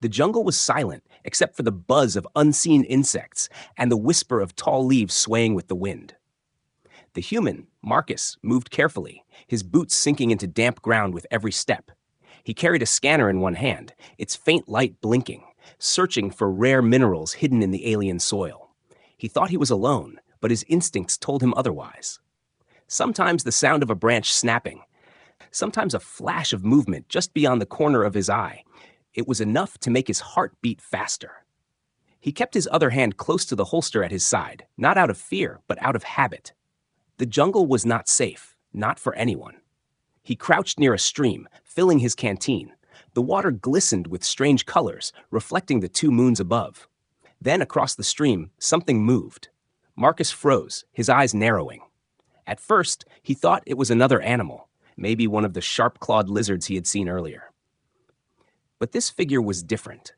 The jungle was silent, except for the buzz of unseen insects and the whisper of tall leaves swaying with the wind. The human, Marcus, moved carefully, his boots sinking into damp ground with every step. He carried a scanner in one hand, its faint light blinking, searching for rare minerals hidden in the alien soil. He thought he was alone, but his instincts told him otherwise. Sometimes the sound of a branch snapping, sometimes a flash of movement just beyond the corner of his eye. It was enough to make his heart beat faster. He kept his other hand close to the holster at his side, not out of fear, but out of habit. The jungle was not safe, not for anyone. He crouched near a stream, filling his canteen. The water glistened with strange colors, reflecting the two moons above. Then across the stream, something moved. Marcus froze, his eyes narrowing. At first, he thought it was another animal, maybe one of the sharp-clawed lizards he had seen earlier. But this figure was different.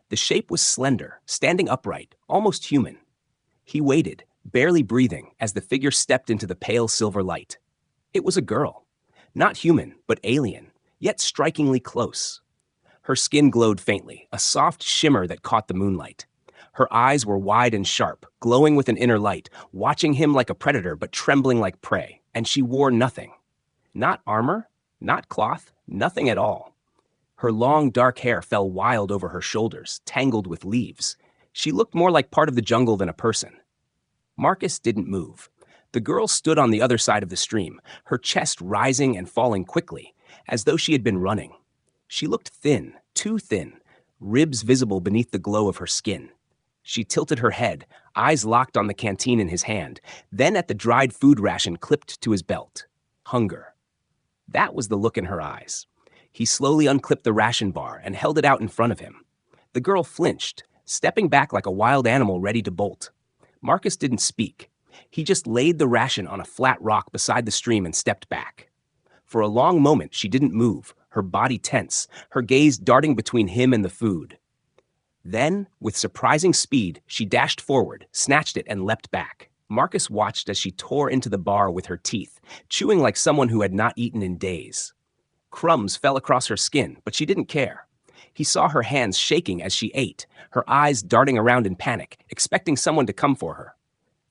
The shape was slender, standing upright, almost human. He waited, barely breathing, as the figure stepped into the pale silver light. It was a girl. Not human, but alien, yet strikingly close. Her skin glowed faintly, a soft shimmer that caught the moonlight. Her eyes were wide and sharp, glowing with an inner light, watching him like a predator but trembling like prey, and she wore nothing. Not armor, not cloth, nothing at all. Her long, dark hair fell wild over her shoulders, tangled with leaves. She looked more like part of the jungle than a person. Marcus didn't move. The girl stood on the other side of the stream, her chest rising and falling quickly, as though she had been running. She looked thin, too thin, ribs visible beneath the glow of her skin. She tilted her head, eyes locked on the canteen in his hand, then at the dried food ration clipped to his belt. Hunger. That was the look in her eyes. He slowly unclipped the ration bar and held it out in front of him. The girl flinched, stepping back like a wild animal ready to bolt. Marcus didn't speak. He just laid the ration on a flat rock beside the stream and stepped back. For a long moment, she didn't move, her body tense, her gaze darting between him and the food. Then, with surprising speed, she dashed forward, snatched it, and leapt back. Marcus watched as she tore into the bar with her teeth, chewing like someone who had not eaten in days. Crumbs fell across her skin, but she didn't care. He saw her hands shaking as she ate, her eyes darting around in panic, expecting someone to come for her.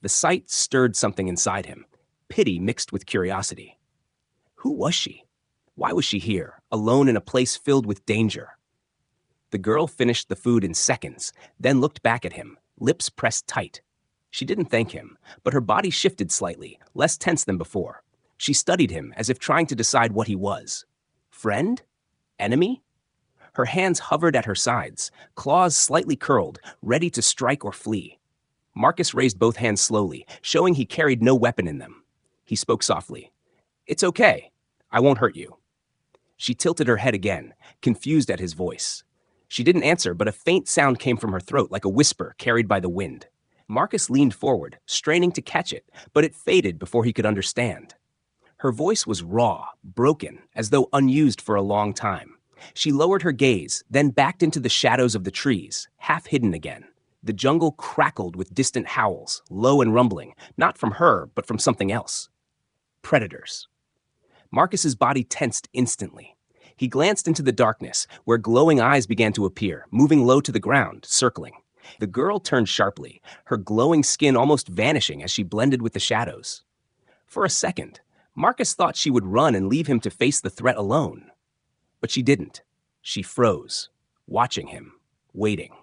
The sight stirred something inside him, pity mixed with curiosity. Who was she? Why was she here, alone in a place filled with danger? The girl finished the food in seconds, then looked back at him, lips pressed tight. She didn't thank him, but her body shifted slightly, less tense than before. She studied him as if trying to decide what he was. Friend? Enemy? Her hands hovered at her sides, claws slightly curled, ready to strike or flee. Marcus raised both hands slowly, showing he carried no weapon in them. He spoke softly. "It's okay. I won't hurt you." She tilted her head again, confused at his voice. She didn't answer, but a faint sound came from her throat like a whisper carried by the wind. Marcus leaned forward, straining to catch it, but it faded before he could understand. Her voice was raw, broken, as though unused for a long time. She lowered her gaze, then backed into the shadows of the trees, half hidden again. The jungle crackled with distant howls, low and rumbling, not from her, but from something else. Predators. Marcus's body tensed instantly. He glanced into the darkness, where glowing eyes began to appear, moving low to the ground, circling. The girl turned sharply, her glowing skin almost vanishing as she blended with the shadows. For a second, Marcus thought she would run and leave him to face the threat alone. But she didn't. She froze, watching him, waiting.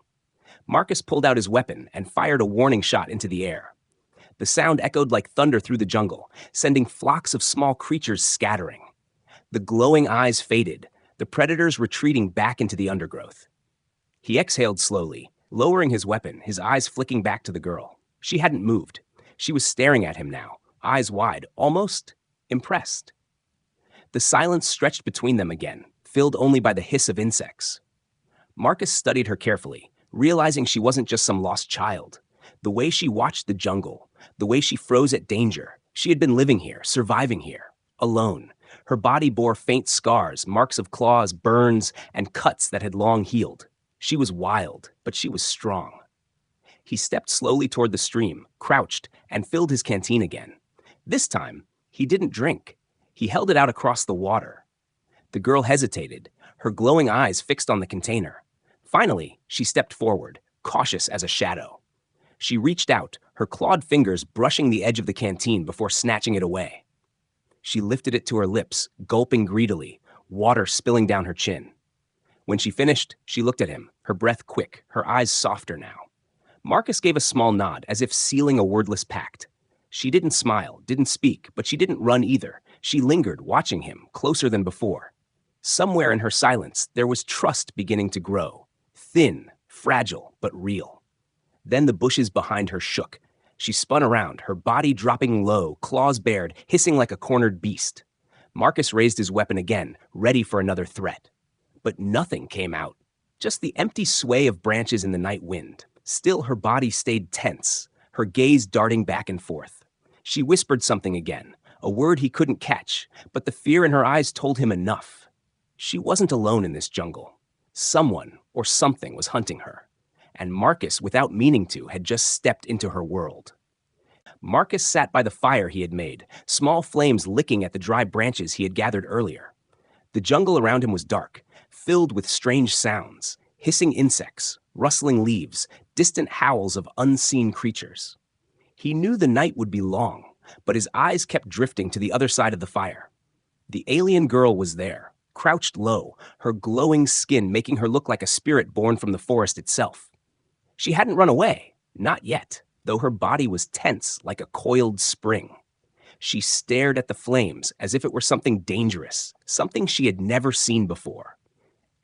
Marcus pulled out his weapon and fired a warning shot into the air. The sound echoed like thunder through the jungle, sending flocks of small creatures scattering. The glowing eyes faded, the predators retreating back into the undergrowth. He exhaled slowly, lowering his weapon, his eyes flicking back to the girl. She hadn't moved. She was staring at him now, eyes wide, almost impressed. The silence stretched between them again, filled only by the hiss of insects. Marcus studied her carefully, realizing she wasn't just some lost child. The way she watched the jungle, the way she froze at danger, she had been living here, surviving here, alone. Her body bore faint scars, marks of claws, burns, and cuts that had long healed. She was wild, but she was strong. He stepped slowly toward the stream, crouched, and filled his canteen again. This time, he didn't drink. He held it out across the water. The girl hesitated, her glowing eyes fixed on the container. Finally, she stepped forward, cautious as a shadow. She reached out, her clawed fingers brushing the edge of the canteen before snatching it away. She lifted it to her lips, gulping greedily, water spilling down her chin. When she finished, she looked at him, her breath quick, her eyes softer now. Marcus gave a small nod, as if sealing a wordless pact. She didn't smile, didn't speak, but she didn't run either. She lingered, watching him, closer than before. Somewhere in her silence, there was trust beginning to grow. Thin, fragile, but real. Then the bushes behind her shook. She spun around, her body dropping low, claws bared, hissing like a cornered beast. Marcus raised his weapon again, ready for another threat. But nothing came out. Just the empty sway of branches in the night wind. Still, her body stayed tense, her gaze darting back and forth. She whispered something again, a word he couldn't catch, but the fear in her eyes told him enough. She wasn't alone in this jungle. Someone or something was hunting her. And Marcus, without meaning to, had just stepped into her world. Marcus sat by the fire he had made, small flames licking at the dry branches he had gathered earlier. The jungle around him was dark, filled with strange sounds, hissing insects, rustling leaves, distant howls of unseen creatures. He knew the night would be long, but his eyes kept drifting to the other side of the fire. The alien girl was there, crouched low, her glowing skin making her look like a spirit born from the forest itself. She hadn't run away, not yet, though her body was tense like a coiled spring. She stared at the flames as if it were something dangerous, something she had never seen before.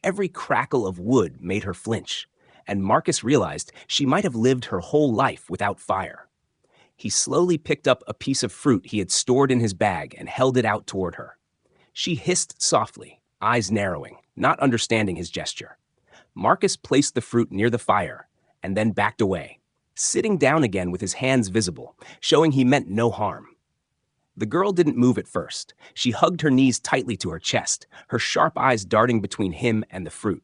Every crackle of wood made her flinch, and Marcus realized she might have lived her whole life without fire. He slowly picked up a piece of fruit he had stored in his bag and held it out toward her. She hissed softly, eyes narrowing, not understanding his gesture. Marcus placed the fruit near the fire and then backed away, sitting down again with his hands visible, showing he meant no harm. The girl didn't move at first. She hugged her knees tightly to her chest, her sharp eyes darting between him and the fruit.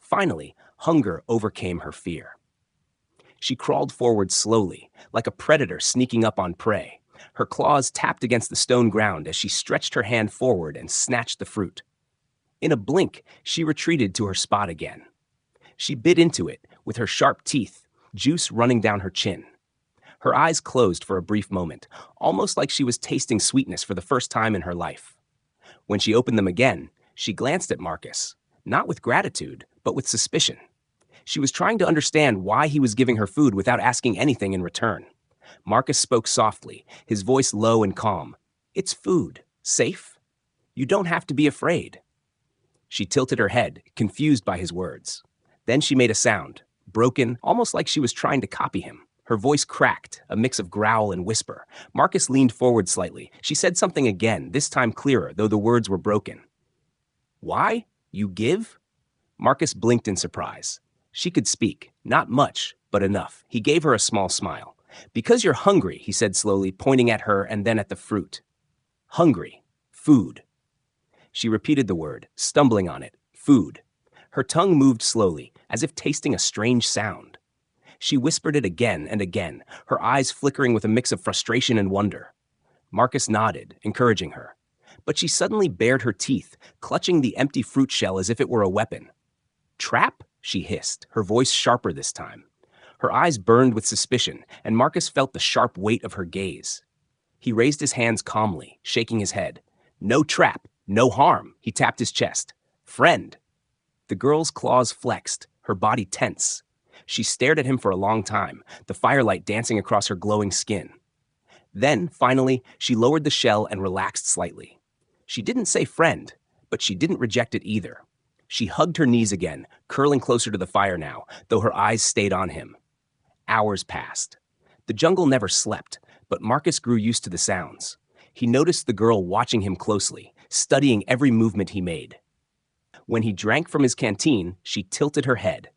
Finally, hunger overcame her fear. She crawled forward slowly, like a predator sneaking up on prey. Her claws tapped against the stone ground as she stretched her hand forward and snatched the fruit. In a blink, she retreated to her spot again. She bit into it, with her sharp teeth, juice running down her chin. Her eyes closed for a brief moment, almost like she was tasting sweetness for the first time in her life. When she opened them again, she glanced at Marcus, not with gratitude, but with suspicion. She was trying to understand why he was giving her food without asking anything in return. Marcus spoke softly, his voice low and calm. "It's food. Safe? You don't have to be afraid." She tilted her head, confused by his words. Then she made a sound, broken, almost like she was trying to copy him. Her voice cracked, a mix of growl and whisper. Marcus leaned forward slightly. She said something again, this time clearer, though the words were broken. "Why? You give?" Marcus blinked in surprise. She could speak, not much, but enough. He gave her a small smile. "Because you're hungry," he said slowly, pointing at her and then at the fruit. "Hungry. Food." She repeated the word, stumbling on it. Food. Her tongue moved slowly, as if tasting a strange sound. She whispered it again and again, her eyes flickering with a mix of frustration and wonder. Marcus nodded, encouraging her. But she suddenly bared her teeth, clutching the empty fruit shell as if it were a weapon. "Trap?" she hissed, her voice sharper this time. Her eyes burned with suspicion, and Marcus felt the sharp weight of her gaze. He raised his hands calmly, shaking his head. "No trap, no harm," he tapped his chest. "Friend." The girl's claws flexed, her body tense. She stared at him for a long time, the firelight dancing across her glowing skin. Then, finally, she lowered the shell and relaxed slightly. She didn't say friend, but she didn't reject it either. She hugged her knees again, curling closer to the fire now, though her eyes stayed on him. Hours passed. The jungle never slept, but Marcus grew used to the sounds. He noticed the girl watching him closely, studying every movement he made. When he drank from his canteen, she tilted her head.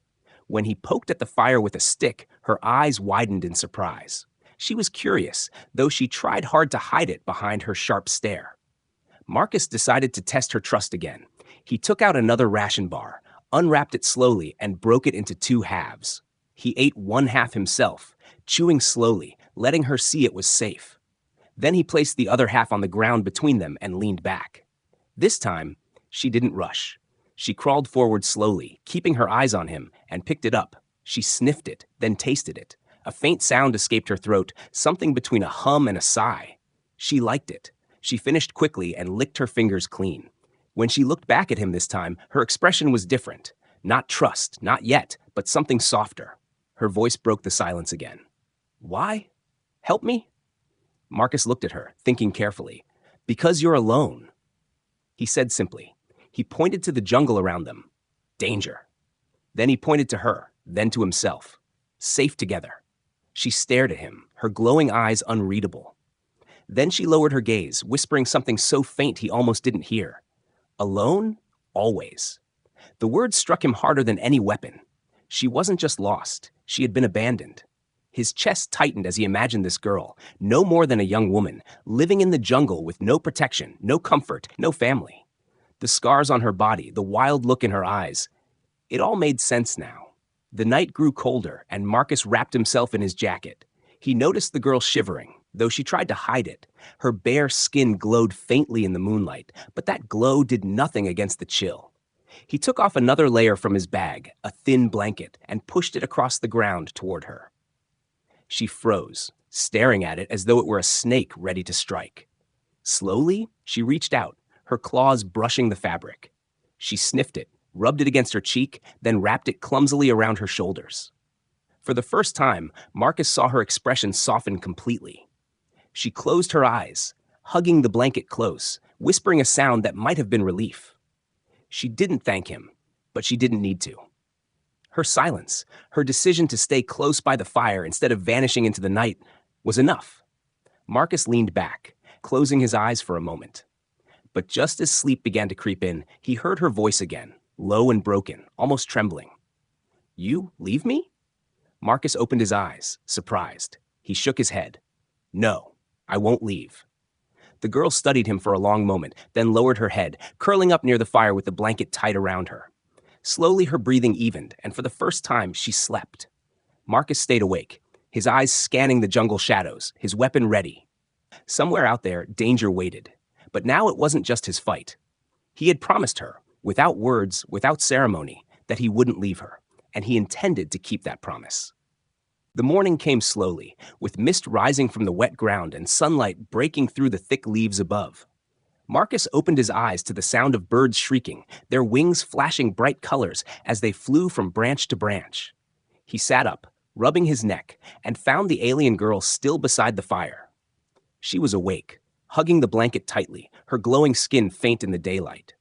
When he poked at the fire with a stick, her eyes widened in surprise. She was curious, though she tried hard to hide it behind her sharp stare. Marcus decided to test her trust again. He took out another ration bar, unwrapped it slowly, and broke it into 2 halves. He ate one half himself, chewing slowly, letting her see it was safe. Then he placed the other half on the ground between them and leaned back. This time, she didn't rush. She crawled forward slowly, keeping her eyes on him, and picked it up. She sniffed it, then tasted it. A faint sound escaped her throat, something between a hum and a sigh. She liked it. She finished quickly and licked her fingers clean. When she looked back at him this time, her expression was different. Not trust, not yet, but something softer. Her voice broke the silence again. Why? Help me? Marcus looked at her, thinking carefully. Because you're alone. He said simply. He pointed to the jungle around them. Danger. Then he pointed to her, then to himself. Safe together. She stared at him, her glowing eyes unreadable. Then she lowered her gaze, whispering something so faint he almost didn't hear. Alone? Always. The words struck him harder than any weapon. She wasn't just lost. She had been abandoned. His chest tightened as he imagined this girl, no more than a young woman, living in the jungle with no protection, no comfort, no family. The scars on her body, the wild look in her eyes. It all made sense now. The night grew colder, and Marcus wrapped himself in his jacket. He noticed the girl shivering, though she tried to hide it. Her bare skin glowed faintly in the moonlight, but that glow did nothing against the chill. He took off another layer from his bag, a thin blanket, and pushed it across the ground toward her. She froze, staring at it as though it were a snake ready to strike. Slowly, she reached out, her claws brushing the fabric. She sniffed it, rubbed it against her cheek, then wrapped it clumsily around her shoulders. For the first time, Marcus saw her expression soften completely. She closed her eyes, hugging the blanket close, whispering a sound that might have been relief. She didn't thank him, but she didn't need to. Her silence, her decision to stay close by the fire instead of vanishing into the night, was enough. Marcus leaned back, closing his eyes for a moment. But just as sleep began to creep in, he heard her voice again, low and broken, almost trembling. You leave me? Marcus opened his eyes, surprised. He shook his head. No, I won't leave. The girl studied him for a long moment, then lowered her head, curling up near the fire with the blanket tight around her. Slowly her breathing evened, and for the first time she slept. Marcus stayed awake, his eyes scanning the jungle shadows, his weapon ready. Somewhere out there, danger waited. But now it wasn't just his fight. He had promised her, without words, without ceremony, that he wouldn't leave her, and he intended to keep that promise. The morning came slowly, with mist rising from the wet ground and sunlight breaking through the thick leaves above. Marcus opened his eyes to the sound of birds shrieking, their wings flashing bright colors as they flew from branch to branch. He sat up, rubbing his neck, and found the alien girl still beside the fire. She was awake, hugging the blanket tightly, her glowing skin faint in the daylight.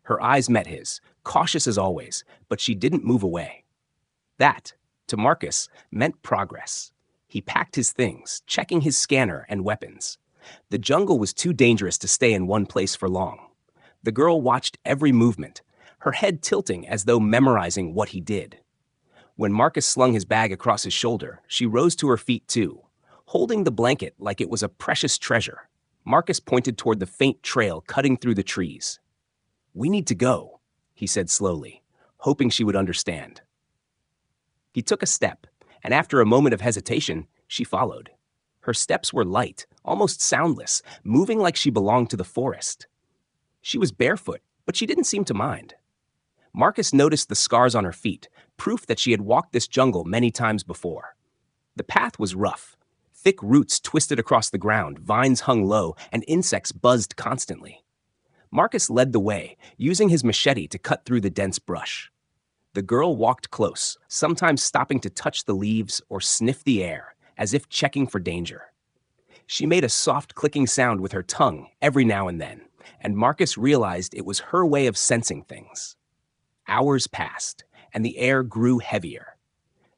Her eyes met his, cautious as always, but she didn't move away. That, to Marcus, meant progress. He packed his things, checking his scanner and weapons. The jungle was too dangerous to stay in one place for long. The girl watched every movement, her head tilting as though memorizing what he did. When Marcus slung his bag across his shoulder, she rose to her feet too, holding the blanket like it was a precious treasure. Marcus pointed toward the faint trail cutting through the trees. We need to go, he said slowly, hoping she would understand. He took a step, and after a moment of hesitation, she followed. Her steps were light, almost soundless, moving like she belonged to the forest. She was barefoot, but she didn't seem to mind. Marcus noticed the scars on her feet, proof that she had walked this jungle many times before. The path was rough. Thick roots twisted across the ground, vines hung low, and insects buzzed constantly. Marcus led the way, using his machete to cut through the dense brush. The girl walked close, sometimes stopping to touch the leaves or sniff the air, as if checking for danger. She made a soft clicking sound with her tongue every now and then, and Marcus realized it was her way of sensing things. Hours passed, and the air grew heavier.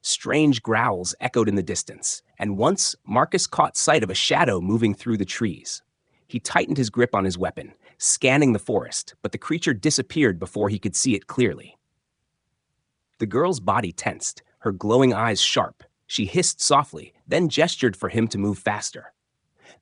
Strange growls echoed in the distance, and once Marcus caught sight of a shadow moving through the trees. He tightened his grip on his weapon, scanning the forest, but the creature disappeared before he could see it clearly. The girl's body tensed, her glowing eyes sharp. She hissed softly, then gestured for him to move faster.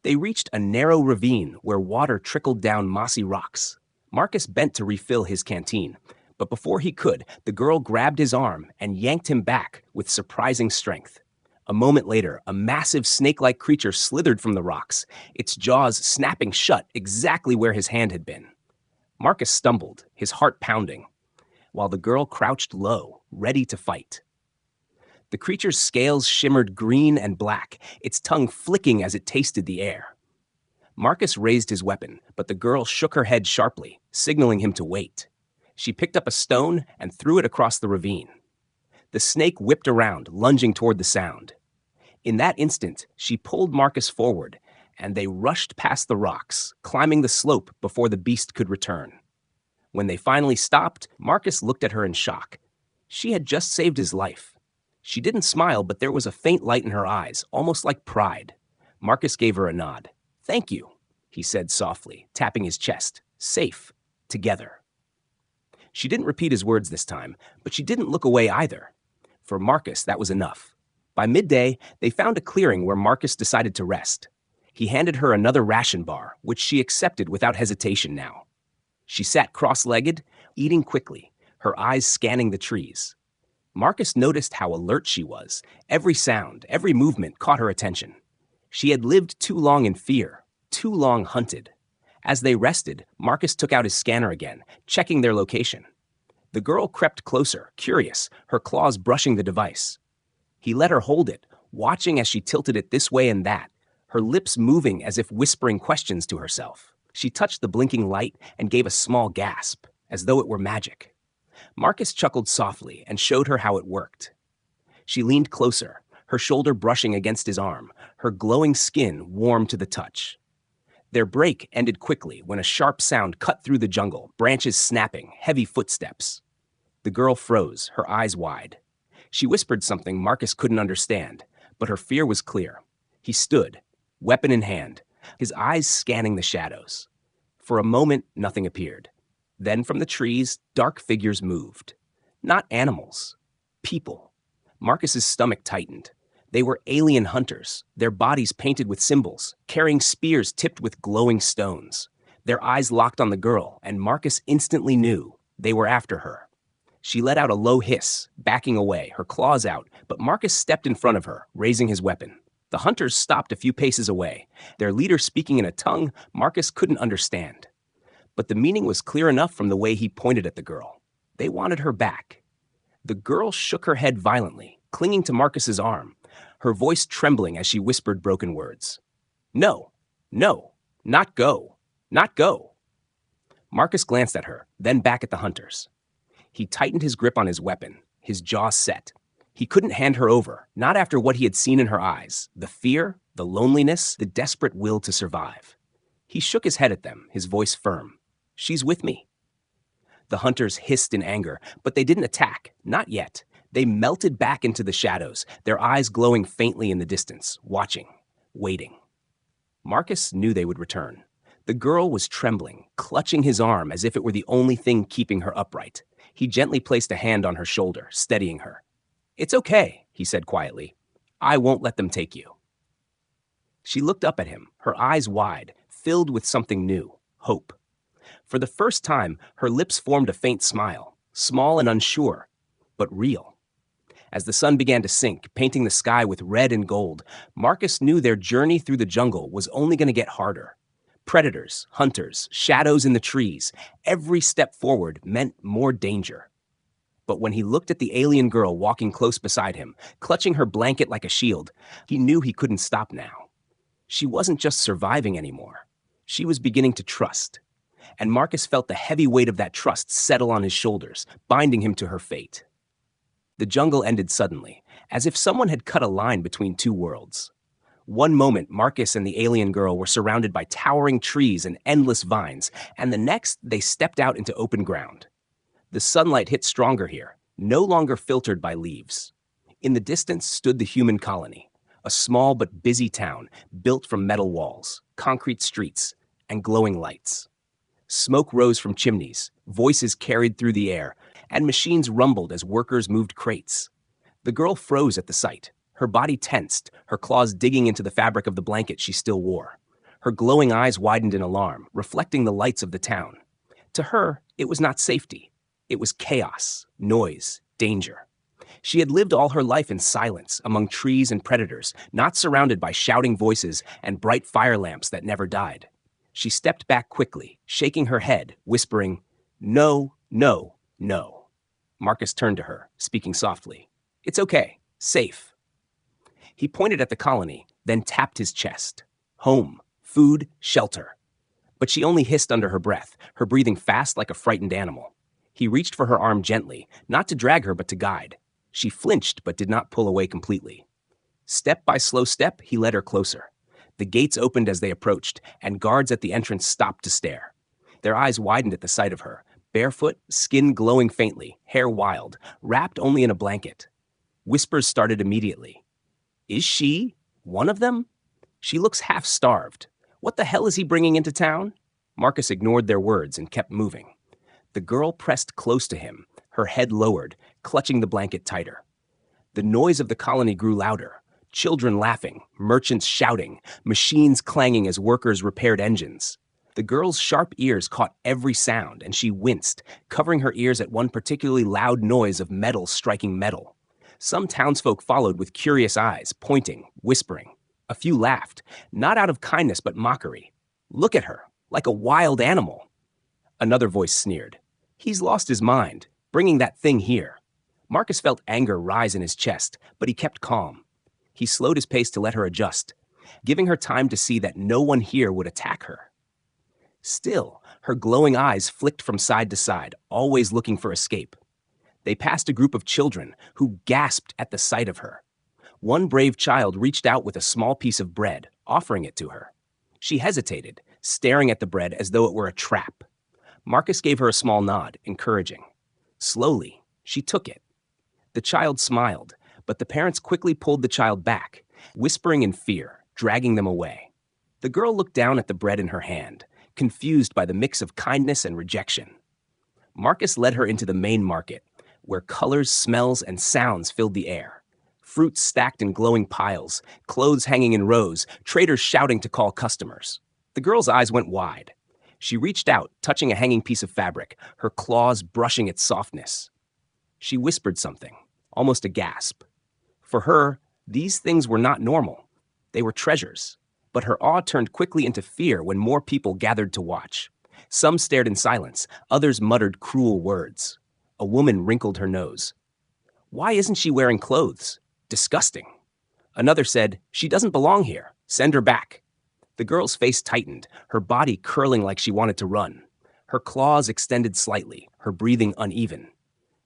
They reached a narrow ravine where water trickled down mossy rocks. Marcus bent to refill his canteen, but before he could, the girl grabbed his arm and yanked him back with surprising strength. A moment later, a massive snake-like creature slithered from the rocks, its jaws snapping shut exactly where his hand had been. Marcus stumbled, his heart pounding. while the girl crouched low, ready to fight. The creature's scales shimmered green and black, its tongue flicking as it tasted the air. Marcus raised his weapon, but the girl shook her head sharply, signaling him to wait. She picked up a stone and threw it across the ravine. The snake whipped around, lunging toward the sound. In that instant, she pulled Marcus forward, and they rushed past the rocks, climbing the slope before the beast could return. When they finally stopped, Marcus looked at her in shock. She had just saved his life. She didn't smile, but there was a faint light in her eyes, almost like pride. Marcus gave her a nod. "Thank you," he said softly, tapping his chest. "Safe. Together." She didn't repeat his words this time, but she didn't look away either. For Marcus, that was enough. By midday, they found a clearing where Marcus decided to rest. He handed her another ration bar, which she accepted without hesitation now. She sat cross-legged, eating quickly, her eyes scanning the trees. Marcus noticed how alert she was. Every sound, every movement caught her attention. She had lived too long in fear, too long hunted. As they rested, Marcus took out his scanner again, checking their location. The girl crept closer, curious, her claws brushing the device. He let her hold it, watching as she tilted it this way and that, her lips moving as if whispering questions to herself. She touched the blinking light and gave a small gasp, as though it were magic. Marcus chuckled softly and showed her how it worked. She leaned closer, her shoulder brushing against his arm, her glowing skin warm to the touch. Their break ended quickly when a sharp sound cut through the jungle, branches snapping, heavy footsteps. The girl froze, her eyes wide. She whispered something Marcus couldn't understand, but her fear was clear. He stood, weapon in hand, his eyes scanning the shadows. For a moment, nothing appeared. Then from the trees, dark figures moved. Not animals, people. Marcus's stomach tightened. They were alien hunters, their bodies painted with symbols, carrying spears tipped with glowing stones. Their eyes locked on the girl, and Marcus instantly knew they were after her. She let out a low hiss, backing away, her claws out, but Marcus stepped in front of her, raising his weapon. The hunters stopped a few paces away, their leader speaking in a tongue Marcus couldn't understand. But the meaning was clear enough from the way he pointed at the girl. They wanted her back. The girl shook her head violently, clinging to Marcus's arm, her voice trembling as she whispered broken words. "No, no, not go, not go." Marcus glanced at her, then back at the hunters. He tightened his grip on his weapon, his jaw set. He couldn't hand her over, not after what he had seen in her eyes, the fear, the loneliness, the desperate will to survive. He shook his head at them, his voice firm. "She's with me." The hunters hissed in anger, but they didn't attack, not yet. They melted back into the shadows, their eyes glowing faintly in the distance, watching, waiting. Marcus knew they would return. The girl was trembling, clutching his arm as if it were the only thing keeping her upright. He gently placed a hand on her shoulder, steadying her. "It's okay," he said quietly. "I won't let them take you." She looked up at him, her eyes wide, filled with something new, hope. For the first time, her lips formed a faint smile, small and unsure, but real. As the sun began to sink, painting the sky with red and gold, Marcus knew their journey through the jungle was only going to get harder. Predators, hunters, shadows in the trees, every step forward meant more danger. But when he looked at the alien girl walking close beside him, clutching her blanket like a shield, he knew he couldn't stop now. She wasn't just surviving anymore. She was beginning to trust. And Marcus felt the heavy weight of that trust settle on his shoulders, binding him to her fate. The jungle ended suddenly, as if someone had cut a line between two worlds. One moment, Marcus and the alien girl were surrounded by towering trees and endless vines, and the next, they stepped out into open ground. The sunlight hit stronger here, no longer filtered by leaves. In the distance stood the human colony, a small but busy town built from metal walls, concrete streets, and glowing lights. Smoke rose from chimneys, voices carried through the air, and machines rumbled as workers moved crates. The girl froze at the sight, her body tensed, her claws digging into the fabric of the blanket she still wore. Her glowing eyes widened in alarm, reflecting the lights of the town. To her, it was not safety. It was chaos, noise, danger. She had lived all her life in silence, among trees and predators, not surrounded by shouting voices and bright fire lamps that never died. She stepped back quickly, shaking her head, whispering, "No, no, no." Marcus turned to her, speaking softly. It's okay. Safe. He pointed at the colony, then tapped his chest. Home. Food. Shelter. But she only hissed under her breath, her breathing fast like a frightened animal. He reached for her arm gently, not to drag her but to guide. She flinched but did not pull away completely. Step by slow step, he led her closer. The gates opened as they approached, and guards at the entrance stopped to stare. Their eyes widened at the sight of her, barefoot, skin glowing faintly, hair wild, wrapped only in a blanket. Whispers started immediately. Is she one of them? She looks half-starved. What the hell is he bringing into town? Marcus ignored their words and kept moving. The girl pressed close to him, her head lowered, clutching the blanket tighter. The noise of the colony grew louder. Children laughing, merchants shouting, machines clanging as workers repaired engines. The girl's sharp ears caught every sound, and she winced, covering her ears at one particularly loud noise of metal striking metal. Some townsfolk followed with curious eyes, pointing, whispering. A few laughed, not out of kindness but mockery. Look at her, like a wild animal. Another voice sneered. He's lost his mind, bringing that thing here. Marcus felt anger rise in his chest, but he kept calm. He slowed his pace to let her adjust, giving her time to see that no one here would attack her. Still, her glowing eyes flicked from side to side, always looking for escape. They passed a group of children who gasped at the sight of her. One brave child reached out with a small piece of bread, offering it to her. She hesitated, staring at the bread as though it were a trap. Marcus gave her a small nod, encouraging. Slowly, she took it. The child smiled, but the parents quickly pulled the child back, whispering in fear, dragging them away. The girl looked down at the bread in her hand, confused by the mix of kindness and rejection. Marcus led her into the main market, where colors, smells, and sounds filled the air. Fruits stacked in glowing piles, clothes hanging in rows, traders shouting to call customers. The girl's eyes went wide. She reached out, touching a hanging piece of fabric, her claws brushing its softness. She whispered something, almost a gasp. For her, these things were not normal. They were treasures. But her awe turned quickly into fear when more people gathered to watch. Some stared in silence, others muttered cruel words. A woman wrinkled her nose. Why isn't she wearing clothes? Disgusting. Another said, she doesn't belong here. Send her back. The girl's face tightened, her body curling like she wanted to run. Her claws extended slightly, her breathing uneven.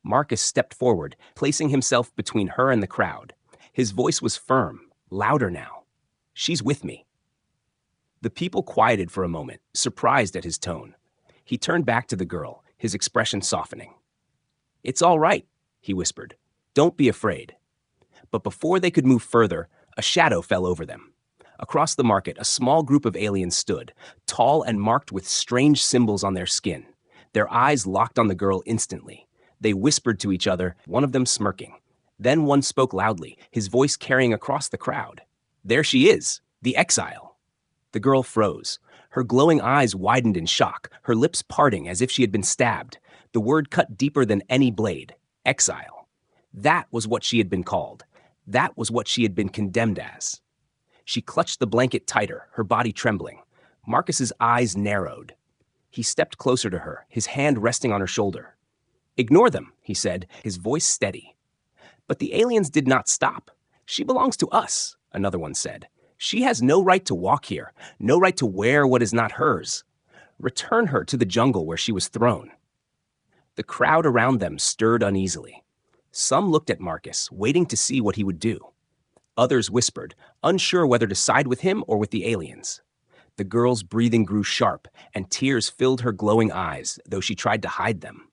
Marcus stepped forward, placing himself between her and the crowd. His voice was firm, louder now. She's with me. The people quieted for a moment, surprised at his tone. He turned back to the girl, his expression softening. It's all right, he whispered. Don't be afraid. But before they could move further, a shadow fell over them. Across the market, a small group of aliens stood, tall and marked with strange symbols on their skin. Their eyes locked on the girl instantly. They whispered to each other, one of them smirking. Then one spoke loudly, his voice carrying across the crowd. There she is, the exile. The girl froze. Her glowing eyes widened in shock, her lips parting as if she had been stabbed. The word cut deeper than any blade. Exile. That was what she had been called. That was what she had been condemned as. She clutched the blanket tighter, her body trembling. Marcus's eyes narrowed. He stepped closer to her, his hand resting on her shoulder. Ignore them, he said, his voice steady. But the aliens did not stop. She belongs to us, another one said. She has no right to walk here, no right to wear what is not hers. Return her to the jungle where she was thrown. The crowd around them stirred uneasily. Some looked at Marcus, waiting to see what he would do. Others whispered, unsure whether to side with him or with the aliens. The girl's breathing grew sharp, and tears filled her glowing eyes, though she tried to hide them.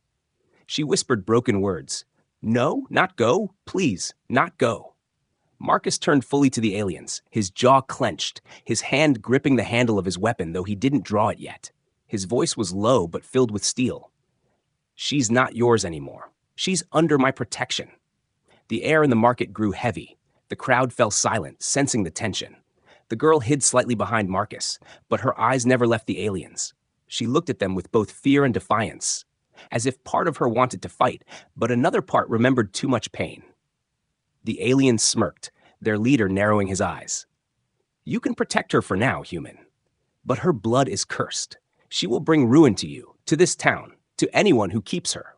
She whispered broken words. No, not go. Please, not go. Marcus turned fully to the aliens, his jaw clenched, his hand gripping the handle of his weapon, though he didn't draw it yet. His voice was low but filled with steel. She's not yours anymore. She's under my protection. The air in the market grew heavy. The crowd fell silent, sensing the tension. The girl hid slightly behind Marcus, but her eyes never left the aliens. She looked at them with both fear and defiance, as if part of her wanted to fight, but another part remembered too much pain. The aliens smirked, their leader narrowing his eyes. You can protect her for now, human. But her blood is cursed. She will bring ruin to you, to this town, to anyone who keeps her.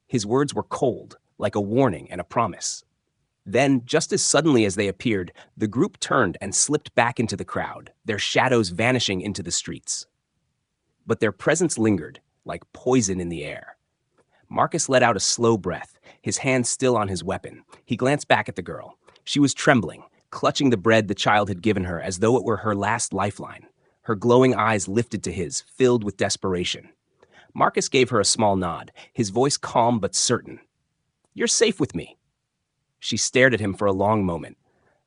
His words were cold, like a warning and a promise. Then, just as suddenly as they appeared, the group turned and slipped back into the crowd, their shadows vanishing into the streets. But their presence lingered, like poison in the air. Marcus let out a slow breath, his hand still on his weapon. He glanced back at the girl. She was trembling, clutching the bread the child had given her as though it were her last lifeline. Her glowing eyes lifted to his, filled with desperation. Marcus gave her a small nod, his voice calm but certain. "You're safe with me." She stared at him for a long moment,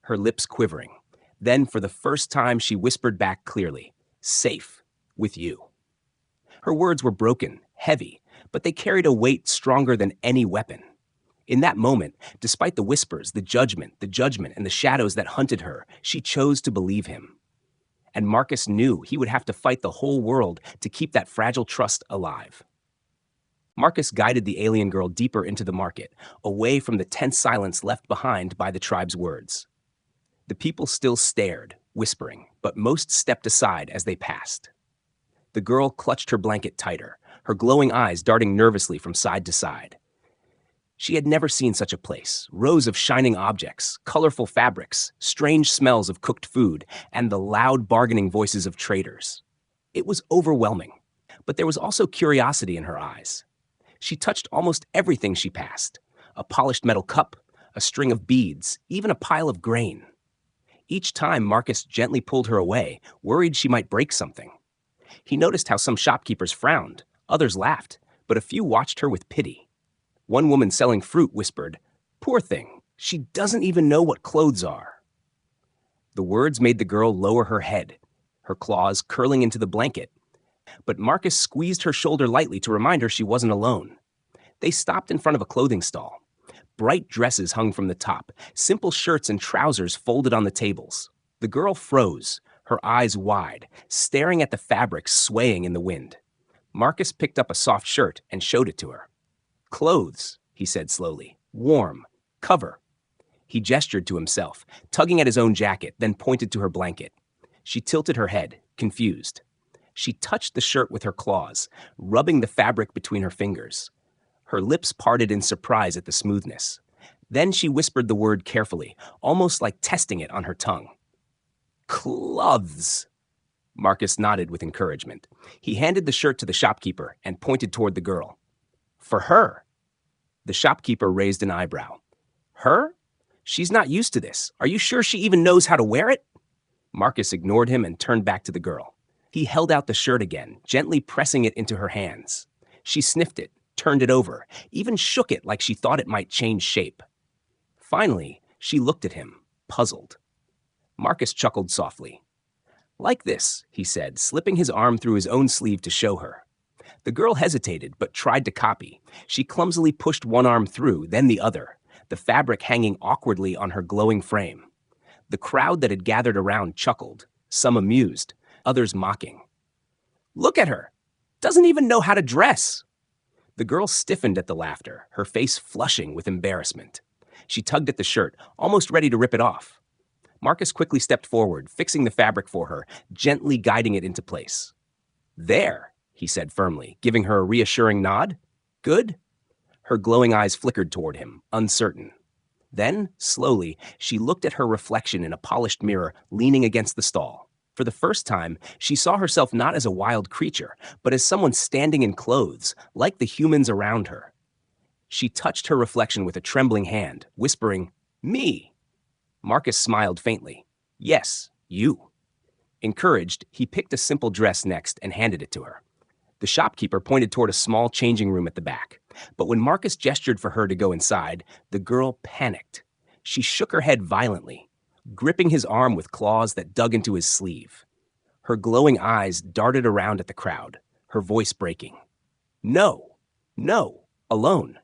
her lips quivering. Then, for the first time, she whispered back clearly, "Safe with you." Her words were broken, heavy, but they carried a weight stronger than any weapon. In that moment, despite the whispers, the judgment, and the shadows that hunted her, she chose to believe him. And Marcus knew he would have to fight the whole world to keep that fragile trust alive. Marcus guided the alien girl deeper into the market, away from the tense silence left behind by the tribe's words. The people still stared, whispering, but most stepped aside as they passed. The girl clutched her blanket tighter, her glowing eyes darting nervously from side to side. She had never seen such a place, rows of shining objects, colorful fabrics, strange smells of cooked food, and the loud bargaining voices of traders. It was overwhelming, but there was also curiosity in her eyes. She touched almost everything she passed, a polished metal cup, a string of beads, even a pile of grain. Each time Marcus gently pulled her away, worried she might break something. He noticed how some shopkeepers frowned, others laughed, but a few watched her with pity. One woman selling fruit whispered, "Poor thing, she doesn't even know what clothes are." The words made the girl lower her head, her claws curling into the blanket. But Marcus squeezed her shoulder lightly to remind her she wasn't alone. They stopped in front of a clothing stall. Bright dresses hung from the top, simple shirts and trousers folded on the tables. The girl froze, her eyes wide, staring at the fabric swaying in the wind. Marcus picked up a soft shirt and showed it to her. "Clothes," he said slowly. "Warm. Cover." He gestured to himself, tugging at his own jacket, then pointed to her blanket. She tilted her head, confused. She touched the shirt with her claws, rubbing the fabric between her fingers. Her lips parted in surprise at the smoothness. Then she whispered the word carefully, almost like testing it on her tongue. "Clothes." Marcus nodded with encouragement. He handed the shirt to the shopkeeper and pointed toward the girl. "For her." The shopkeeper raised an eyebrow. "Her? She's not used to this. Are you sure she even knows how to wear it?" Marcus ignored him and turned back to the girl. He held out the shirt again, gently pressing it into her hands. She sniffed it, turned it over, even shook it like she thought it might change shape. Finally, she looked at him, puzzled. Marcus chuckled softly. "Like this," he said, slipping his arm through his own sleeve to show her. The girl hesitated, but tried to copy. She clumsily pushed one arm through, then the other, the fabric hanging awkwardly on her glowing frame. The crowd that had gathered around chuckled, some amused, others mocking. "Look at her! Doesn't even know how to dress!" The girl stiffened at the laughter, her face flushing with embarrassment. She tugged at the shirt, almost ready to rip it off. Marcus quickly stepped forward, fixing the fabric for her, gently guiding it into place. "There," he said firmly, giving her a reassuring nod. "Good?" Her glowing eyes flickered toward him, uncertain. Then, slowly, she looked at her reflection in a polished mirror leaning against the stall. For the first time, she saw herself not as a wild creature, but as someone standing in clothes, like the humans around her. She touched her reflection with a trembling hand, whispering, "Me." Marcus smiled faintly. "Yes, you." Encouraged, he picked a simple dress next and handed it to her. The shopkeeper pointed toward a small changing room at the back. But when Marcus gestured for her to go inside, the girl panicked. She shook her head violently, gripping his arm with claws that dug into his sleeve. Her glowing eyes darted around at the crowd, her voice breaking. "No, no, alone."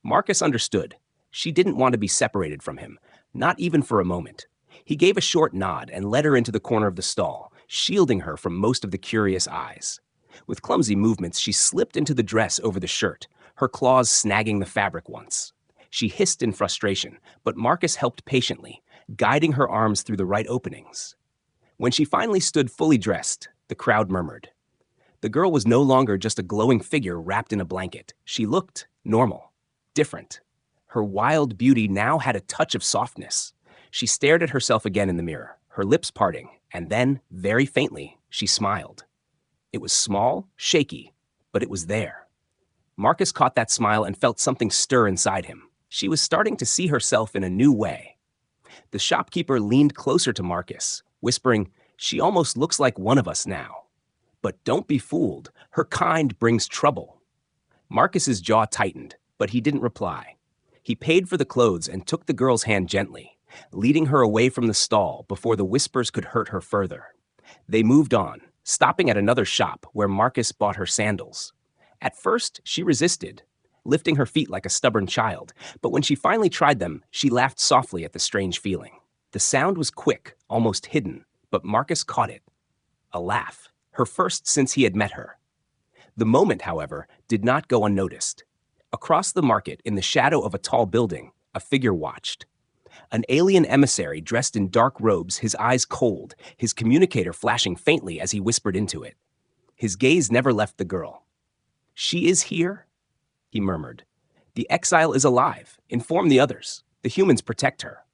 Marcus understood. She didn't want to be separated from him, not even for a moment. He gave a short nod and led her into the corner of the stall, shielding her from most of the curious eyes. With clumsy movements, she slipped into the dress over the shirt, her claws snagging the fabric once. She hissed in frustration, but Marcus helped patiently, guiding her arms through the right openings. When she finally stood fully dressed, the crowd murmured. The girl was no longer just a glowing figure wrapped in a blanket. She looked Normal. Different. Her wild beauty now had a touch of softness. She stared at herself again in the mirror, her lips parting, and then, very faintly, she smiled. It was small, shaky, but it was there. Marcus caught that smile and felt something stir inside him. She was starting to see herself in a new way. The shopkeeper leaned closer to Marcus, whispering, "She almost looks like one of us now. But don't be fooled. Her kind brings trouble." Marcus's jaw tightened, but he didn't reply. He paid for the clothes and took the girl's hand gently, leading her away from the stall before the whispers could hurt her further. They moved on, stopping at another shop where Marcus bought her sandals. At first, she resisted, lifting her feet like a stubborn child, but when she finally tried them, she laughed softly at the strange feeling. The sound was quick, almost hidden, but Marcus caught it. A laugh, her first since he had met her. The moment, however, did not go unnoticed. Across the market, in the shadow of a tall building, a figure watched. An alien emissary dressed in dark robes, his eyes cold, his communicator flashing faintly as he whispered into it. His gaze never left the girl. "She is here?" he murmured. "The exile is alive. Inform the others. The humans protect her."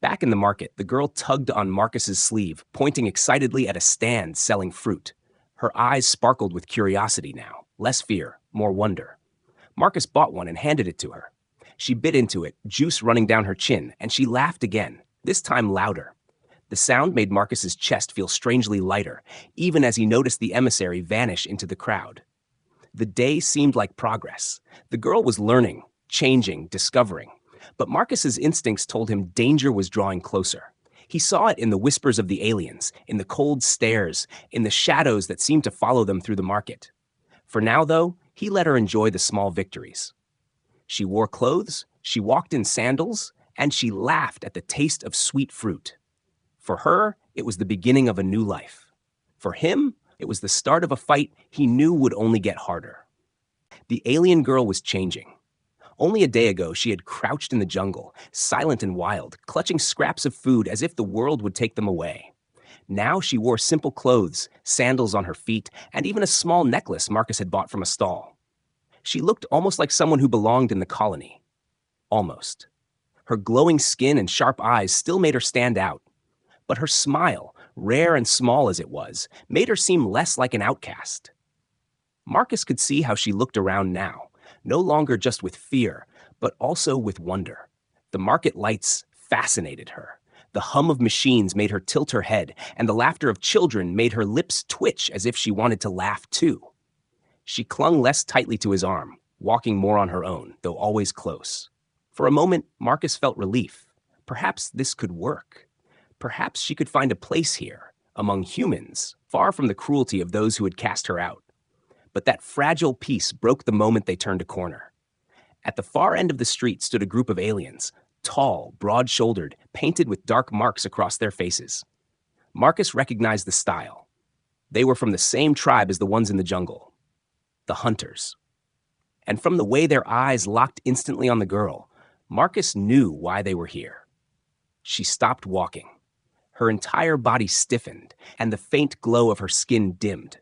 Back in the market, the girl tugged on Marcus's sleeve, pointing excitedly at a stand selling fruit. Her eyes sparkled with curiosity now, less fear, more wonder. Marcus bought one and handed it to her. She bit into it, juice running down her chin, and she laughed again, this time louder. The sound made Marcus's chest feel strangely lighter, even as he noticed the emissary vanish into the crowd. The day seemed like progress. The girl was learning, changing, discovering. But Marcus's instincts told him danger was drawing closer. He saw it in the whispers of the aliens, in the cold stares, in the shadows that seemed to follow them through the market. For now, though, he let her enjoy the small victories. She wore clothes, she walked in sandals, and she laughed at the taste of sweet fruit. For her, it was the beginning of a new life. For him, it was the start of a fight he knew would only get harder. The alien girl was changing. Only a day ago, she had crouched in the jungle, silent and wild, clutching scraps of food as if the world would take them away. Now she wore simple clothes, sandals on her feet, and even a small necklace Marcus had bought from a stall. She looked almost like someone who belonged in the colony. Almost. Her glowing skin and sharp eyes still made her stand out. But her smile, rare and small as it was, made her seem less like an outcast. Marcus could see how she looked around now, no longer just with fear, but also with wonder. The market lights fascinated her. The hum of machines made her tilt her head, and the laughter of children made her lips twitch as if she wanted to laugh too. She clung less tightly to his arm, walking more on her own, though always close. For a moment, Marcus felt relief. Perhaps this could work. Perhaps she could find a place here, among humans, far from the cruelty of those who had cast her out. But that fragile peace broke the moment they turned a corner. At the far end of the street stood a group of aliens, tall, broad-shouldered, painted with dark marks across their faces. Marcus recognized the style. They were from the same tribe as the ones in the jungle. The hunters. And from the way their eyes locked instantly on the girl, Marcus knew why they were here. She stopped walking. Her entire body stiffened, and the faint glow of her skin dimmed.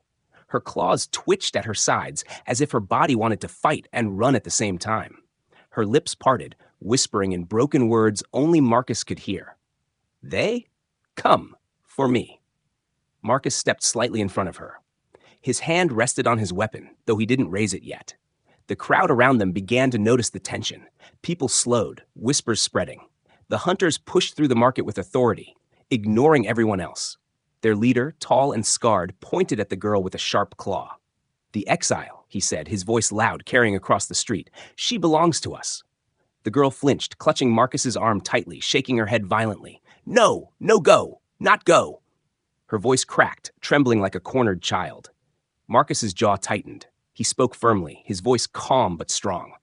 Her claws twitched at her sides, as if her body wanted to fight and run at the same time. Her lips parted, whispering in broken words only Marcus could hear. "They? Come, for me." Marcus stepped slightly in front of her. His hand rested on his weapon, though he didn't raise it yet. The crowd around them began to notice the tension. People slowed, whispers spreading. The hunters pushed through the market with authority, ignoring everyone else. Their leader, tall and scarred, pointed at the girl with a sharp claw. "The exile," he said, his voice loud, carrying across the street. "She belongs to us." The girl flinched, clutching Marcus's arm tightly, shaking her head violently. "No, no go, not go." Her voice cracked, trembling like a cornered child. Marcus's jaw tightened. He spoke firmly, his voice calm but strong.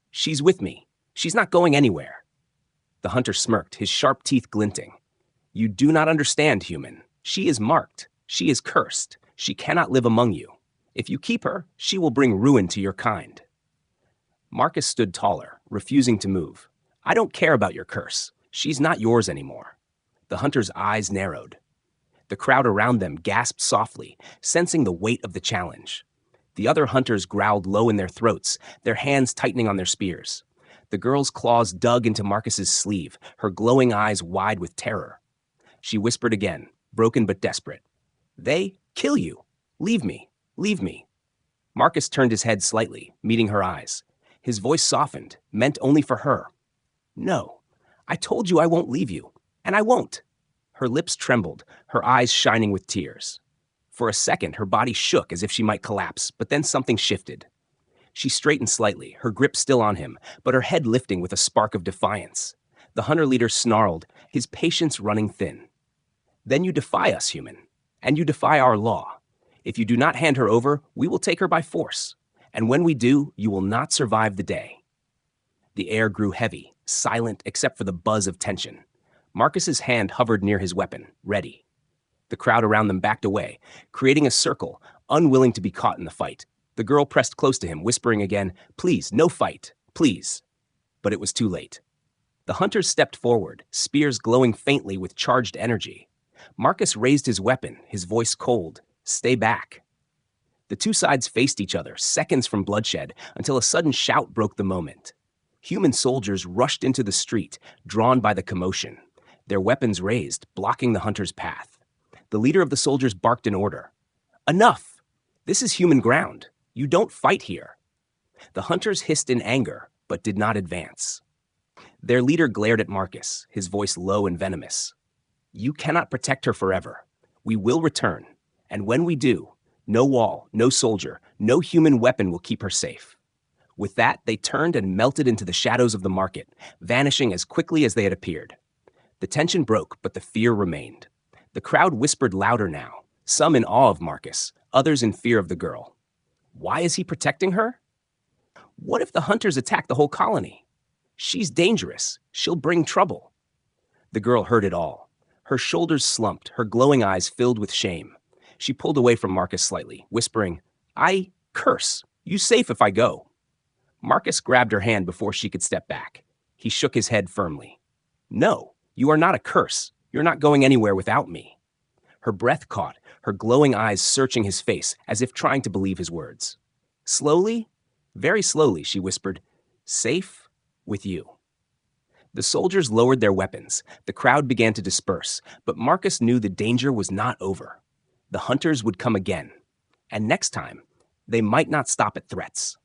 "She's with me. She's not going anywhere." The hunter smirked, his sharp teeth glinting. "You do not understand, human. She is marked. She is cursed. She cannot live among you. If you keep her, she will bring ruin to your kind." Marcus stood taller, refusing to move. "I don't care about your curse. She's not yours anymore." The hunter's eyes narrowed. The crowd around them gasped softly, sensing the weight of the challenge. The other hunters growled low in their throats, their hands tightening on their spears. The girl's claws dug into Marcus's sleeve, her glowing eyes wide with terror. She whispered again, broken but desperate. They kill you. Leave me. Leave me. Marcus turned his head slightly, meeting her eyes. His voice softened, meant only for her. No, I told you I won't leave you, and I won't. Her lips trembled, her eyes shining with tears. For a second, her body shook as if she might collapse, but then something shifted. She straightened slightly, her grip still on him, but her head lifting with a spark of defiance. The hunter leader snarled, his patience running thin. Then you defy us, human, and you defy our law. If you do not hand her over, we will take her by force. And when we do, you will not survive the day. The air grew heavy, silent except for the buzz of tension. Marcus's hand hovered near his weapon, ready. The crowd around them backed away, creating a circle, unwilling to be caught in the fight. The girl pressed close to him, whispering again, "Please, no fight, please." But it was too late. The hunters stepped forward, spears glowing faintly with charged energy. Marcus raised his weapon, his voice cold. "Stay back." The two sides faced each other, seconds from bloodshed, until a sudden shout broke the moment. Human soldiers rushed into the street, drawn by the commotion, their weapons raised, blocking the hunters' path. The leader of the soldiers barked an order. "Enough! This is human ground. You don't fight here." The hunters hissed in anger, but did not advance. Their leader glared at Marcus, his voice low and venomous. "You cannot protect her forever. We will return, and when we do, no wall, no soldier, no human weapon will keep her safe." With that, they turned and melted into the shadows of the market, vanishing as quickly as they had appeared. The tension broke, but the fear remained. The crowd whispered louder now, some in awe of Marcus, others in fear of the girl. Why is he protecting her? What if the hunters attack the whole colony? She's dangerous. She'll bring trouble. The girl heard it all. Her shoulders slumped, her glowing eyes filled with shame. She pulled away from Marcus slightly, whispering, "I curse. You safe if I go." Marcus grabbed her hand before she could step back. He shook his head firmly. "No, you are not a curse. You're not going anywhere without me." Her breath caught, her glowing eyes searching his face as if trying to believe his words. Slowly, very slowly, she whispered, "Safe with you." The soldiers lowered their weapons. The crowd began to disperse, but Marcus knew the danger was not over. The hunters would come again, and next time, they might not stop at threats.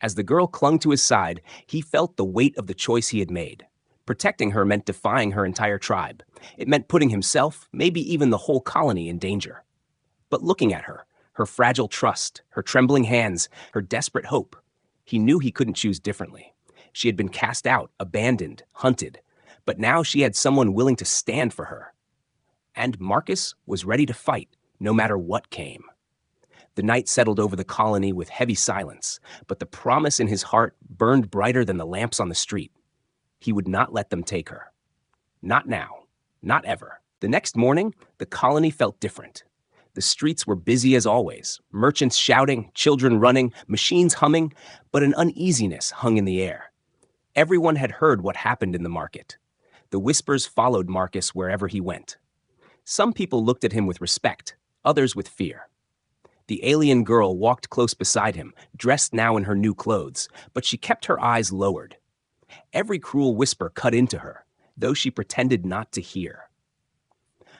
As the girl clung to his side, he felt the weight of the choice he had made. Protecting her meant defying her entire tribe. It meant putting himself, maybe even the whole colony, in danger. But looking at her, her fragile trust, her trembling hands, her desperate hope, he knew he couldn't choose differently. She had been cast out, abandoned, hunted, but now she had someone willing to stand for her. And Marcus was ready to fight, no matter what came. The night settled over the colony with heavy silence, but the promise in his heart burned brighter than the lamps on the street. He would not let them take her. Not now. Not ever. The next morning, the colony felt different. The streets were busy as always, merchants shouting, children running, machines humming, but an uneasiness hung in the air. Everyone had heard what happened in the market. The whispers followed Marcus wherever he went. Some people looked at him with respect, others with fear. The alien girl walked close beside him, dressed now in her new clothes, but she kept her eyes lowered. Every cruel whisper cut into her, though she pretended not to hear.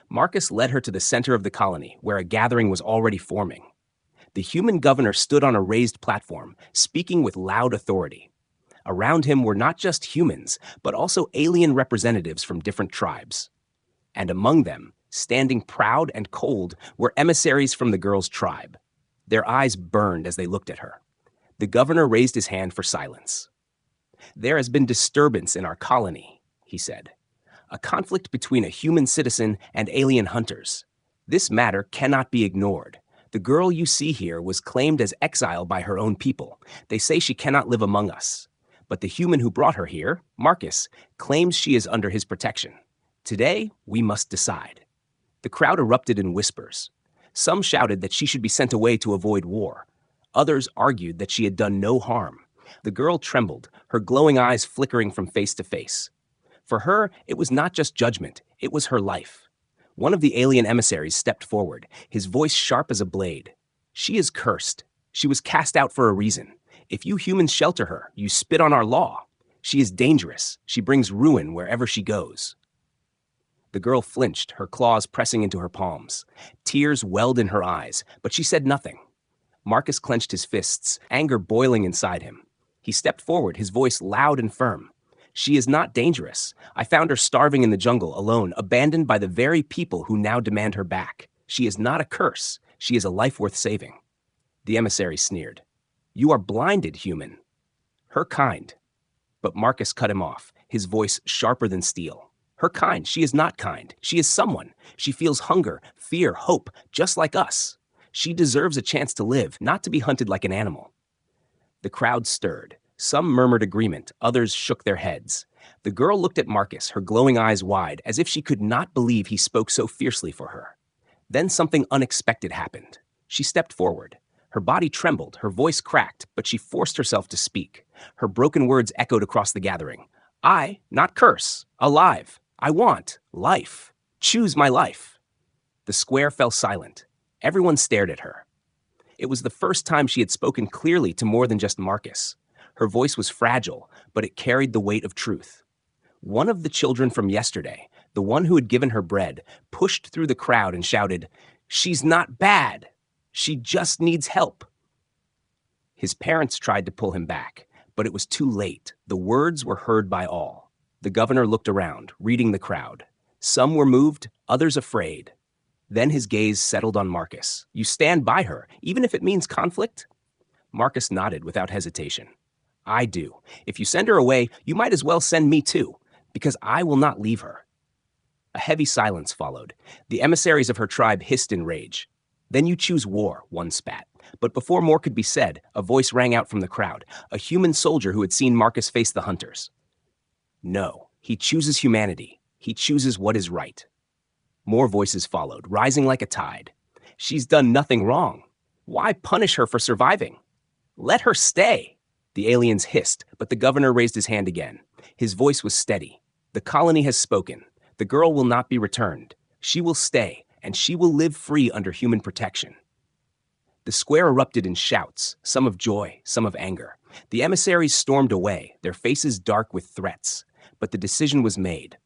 Marcus led her to the center of the colony, where a gathering was already forming. The human governor stood on a raised platform, speaking with loud authority. Around him were not just humans, but also alien representatives from different tribes. And among them, standing proud and cold, were emissaries from the girl's tribe. Their eyes burned as they looked at her. The governor raised his hand for silence. "There has been disturbance in our colony," he said. "A conflict between a human citizen and alien hunters. This matter cannot be ignored. The girl you see here was claimed as exile by her own people. They say she cannot live among us. But the human who brought her here, Marcus, claims she is under his protection. Today, we must decide." The crowd erupted in whispers. Some shouted that she should be sent away to avoid war. Others argued that she had done no harm. The girl trembled, her glowing eyes flickering from face to face. For her, it was not just judgment, it was her life. One of the alien emissaries stepped forward, his voice sharp as a blade. "She is cursed. She was cast out for a reason. If you humans shelter her, you spit on our law. She is dangerous. She brings ruin wherever she goes. The girl flinched, her claws pressing into her palms. Tears welled in her eyes, but she said nothing. Marcus clenched his fists, anger boiling inside him. He stepped forward, his voice loud and firm. She is not dangerous. I found her starving in the jungle, alone, abandoned by the very people who now demand her back. She is not a curse. She is a life worth saving. The emissary sneered. You are blinded, human. Her kind. But Marcus cut him off, his voice sharper than steel. Her kind. She is not kind. She is someone. She feels hunger, fear, hope, just like us. She deserves a chance to live, not to be hunted like an animal. The crowd stirred. Some murmured agreement, others shook their heads. The girl looked at Marcus, her glowing eyes wide, as if she could not believe he spoke so fiercely for her. Then something unexpected happened. She stepped forward. Her body trembled, her voice cracked, but she forced herself to speak. Her broken words echoed across the gathering. I, not curse, alive. I want life. Choose my life. The square fell silent. Everyone stared at her. It was the first time she had spoken clearly to more than just Marcus. Her voice was fragile, but it carried the weight of truth. One of the children from yesterday, the one who had given her bread, pushed through the crowd and shouted, She's not bad. She just needs help. His parents tried to pull him back, but it was too late. The words were heard by all. The governor looked around, reading the crowd. Some were moved, others afraid. Then his gaze settled on Marcus. You stand by her, even if it means conflict? Marcus nodded without hesitation. I do. If you send her away, you might as well send me too, because I will not leave her. A heavy silence followed. The emissaries of her tribe hissed in rage. Then you choose war, one spat. But before more could be said, a voice rang out from the crowd, a human soldier who had seen Marcus face the hunters. No, he chooses humanity. He chooses what is right. More voices followed, rising like a tide. She's done nothing wrong. Why punish her for surviving? Let her stay. The aliens hissed, but the governor raised his hand again. His voice was steady. The colony has spoken. The girl will not be returned. She will stay, and she will live free under human protection. The square erupted in shouts, some of joy, some of anger. The emissaries stormed away, their faces dark with threats. But the decision was made.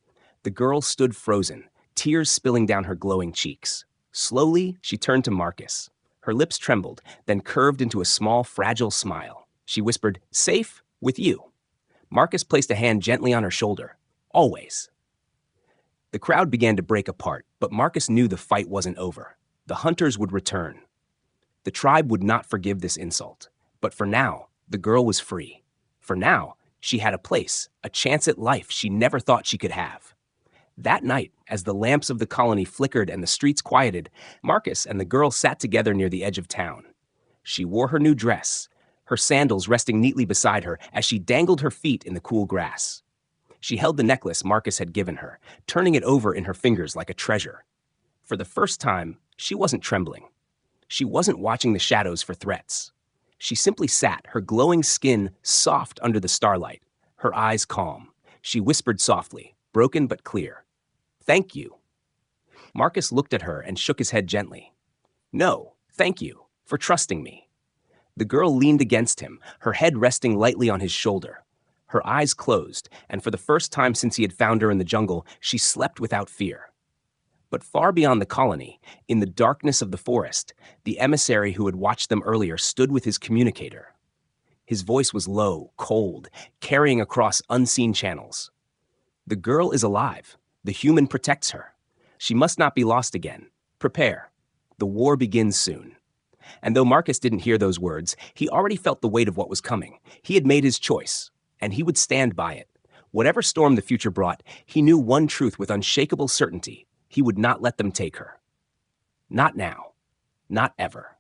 The girl stood frozen, tears spilling down her glowing cheeks. Slowly, she turned to Marcus. Her lips trembled, then curved into a small, fragile smile. She whispered, Safe with you. Marcus placed a hand gently on her shoulder. Always. The crowd began to break apart, but Marcus knew the fight wasn't over. The hunters would return. The tribe would not forgive this insult. But for now, the girl was free. For now, she had a place, a chance at life she never thought she could have. That night, as the lamps of the colony flickered and the streets quieted, Marcus and the girl sat together near the edge of town. She wore her new dress, her sandals resting neatly beside her as she dangled her feet in the cool grass. She held the necklace Marcus had given her, turning it over in her fingers like a treasure. For the first time, she wasn't trembling. She wasn't watching the shadows for threats. She simply sat, her glowing skin soft under the starlight, her eyes calm. She whispered softly, broken but clear. Thank you. Marcus looked at her and shook his head gently. No, thank you for trusting me. The girl leaned against him, her head resting lightly on his shoulder. Her eyes closed, and for the first time since he had found her in the jungle, she slept without fear. But far beyond the colony, in the darkness of the forest, the emissary who had watched them earlier stood with his communicator. His voice was low, cold, carrying across unseen channels. The girl is alive. The human protects her. She must not be lost again. Prepare. The war begins soon. And though Marcus didn't hear those words, he already felt the weight of what was coming. He had made his choice, and he would stand by it. Whatever storm the future brought, he knew one truth with unshakable certainty. He would not let them take her. Not now. Not ever.